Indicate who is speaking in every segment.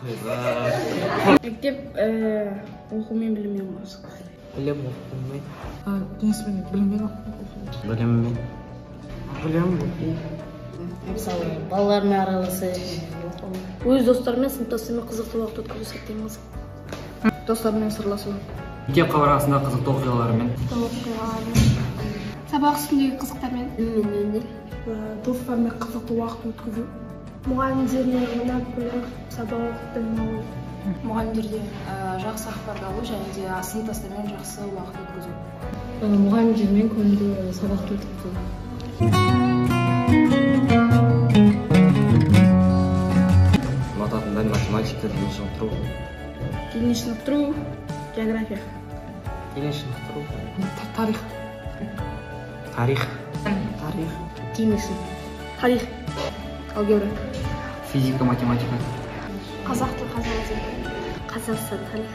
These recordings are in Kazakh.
Speaker 1: Мектеп оқумен біліммен масық.
Speaker 2: Білім оқумен.
Speaker 3: Денисмен біліммен оқу.
Speaker 2: Біліммен.
Speaker 3: Білім оқу.
Speaker 1: Мысалы, балалармен араласып, өз достарымен, сыныптастарымен қызықты уақыт өткізу сәттен қызық.
Speaker 3: Достармен сырласу.
Speaker 2: Мектеп қабырғасында қызықты оқиғалармен.
Speaker 4: Сабақ үстіндегі қызықтармен.
Speaker 3: Достармен қызықты уақыт өткізу.
Speaker 4: Мұғалімдермен ойнап күліп, сабақ оқытпен алу.
Speaker 5: Мұғалімдерге жақсы ақпарат алу және де сыныптастармен жақсы уақыт өткізу.
Speaker 1: Мұғалімдермен көңілді сабақты өткізу.
Speaker 2: Ұнататындай математика, дене шынықтыру.
Speaker 1: Дене шынықтыру, география.
Speaker 2: Дене шынықтыру.
Speaker 3: Тарих.
Speaker 2: Тарих.
Speaker 1: Денесін. Тарих. Алгебра.
Speaker 2: Физика, математика.
Speaker 4: Қазақ тіл, қазақ әдебиеті.
Speaker 1: Қазақстан тарих.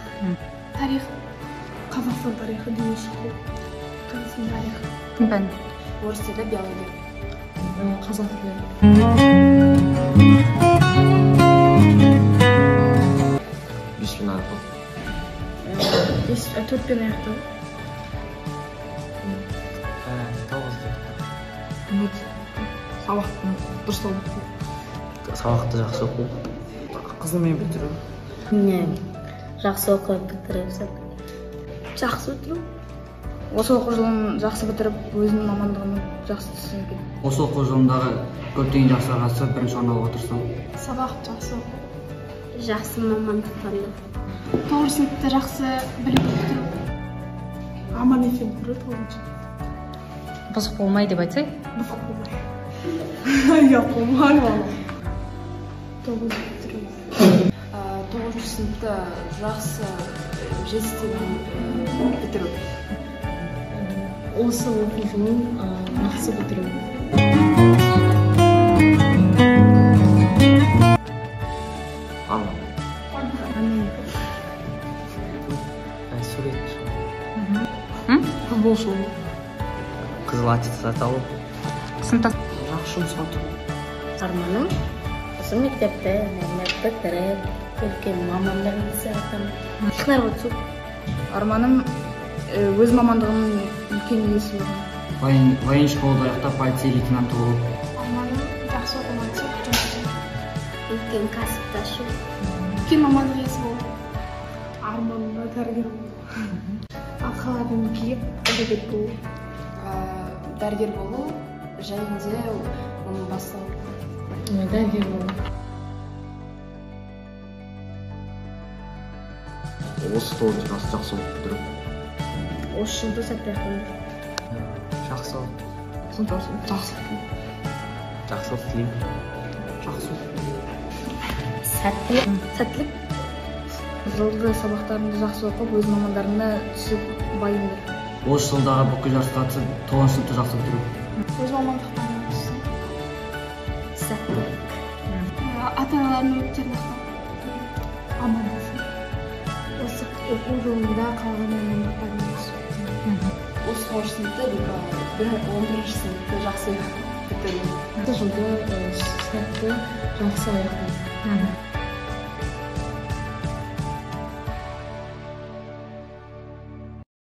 Speaker 4: Тарих.
Speaker 3: Қазақстан тарихы, дене шынықтыру.
Speaker 4: Қазақстан тарихы.
Speaker 5: Пән. Орыс тілі, биология.
Speaker 1: Қазақ тілі.
Speaker 2: Беспен аяқтау.
Speaker 1: Төртпен аяқтау.
Speaker 2: 9.
Speaker 3: Сабақтың дұрыс оқу.
Speaker 2: Сабақты жақсы оқу.
Speaker 3: Қызымен бітіру.
Speaker 1: Жақсы оқып бітіріп, жақсы бітіру.
Speaker 3: Осы оқу жылын жақсы бітіріп, өзінің мамандығын жақсы түсінген.
Speaker 2: Осы оқу жылындағы көптеген жақсыларға қатысып, бірінші орын алуға тырысу.
Speaker 4: Сабақ жақсы оқу.
Speaker 1: Жақсы мамандық таңдау.
Speaker 4: 9 сыныпта жақсы білім бітіру.
Speaker 3: Аман есен бітіру 9-шы.
Speaker 5: Бұзық болмай деп айтсай?
Speaker 3: Бұзық болмай. Я болмай бала.
Speaker 4: 9 бітіру.
Speaker 5: 9 сыныпта жақсы жетістігін бітіру.
Speaker 1: Осы оқу жылын жақсы бітіру.
Speaker 2: Сурет.
Speaker 3: Футболшы.
Speaker 2: Қызыл аттестат алу.
Speaker 5: Сыныптас.
Speaker 3: Жақсы жұмыс ату.
Speaker 1: Арманым осы мектепті бітіріп, үлкен мамандардың атанып, сынарға түсу.
Speaker 3: Арманым өз мамандығының үлкен иесі болу.
Speaker 2: Воен школды аяқтап, полицей лейтенанты болу.
Speaker 4: Арманым жақсы оқумен түсіп, жұмыс істеу.
Speaker 1: Үлкен кәсіпті ашу.
Speaker 4: Үлкен мамандық иесі болу.
Speaker 3: Арманымда дәрігер болу. Ақыларын киіп, әдебиет болу.
Speaker 5: Дәрігер болу және де оның бастау.
Speaker 1: Дәрігер болу.
Speaker 2: Осы 9-шы класс жақсы оқып бітіріп.
Speaker 1: Осы жылды сәтті аяқтандыру.
Speaker 2: Жақсы оқып.
Speaker 3: Жақсы оқу.
Speaker 2: Жақсы тілеймін.
Speaker 3: Жақсы оқу.
Speaker 1: Сәттілік.
Speaker 3: Жылғы сабақтарымды жақсы оқып, өз мамандарына түсіп байымды.
Speaker 2: Осы жылдағы бүкіл жарысқа қатысып, 9-шы сыныпты жақсы бітіру.
Speaker 4: Өз мамандықтарына түсу.
Speaker 1: Сәттілік.
Speaker 4: Ата-аналардың үміттерін ақтау.
Speaker 3: Аман болсын.
Speaker 1: Осы оқу жылында қалған мамандықтарына түсу.
Speaker 5: Осы 9 сыныпта 11-ші сыныпты жақсы бітіру.
Speaker 1: Жылды сәтті жақсы аяқтандыру.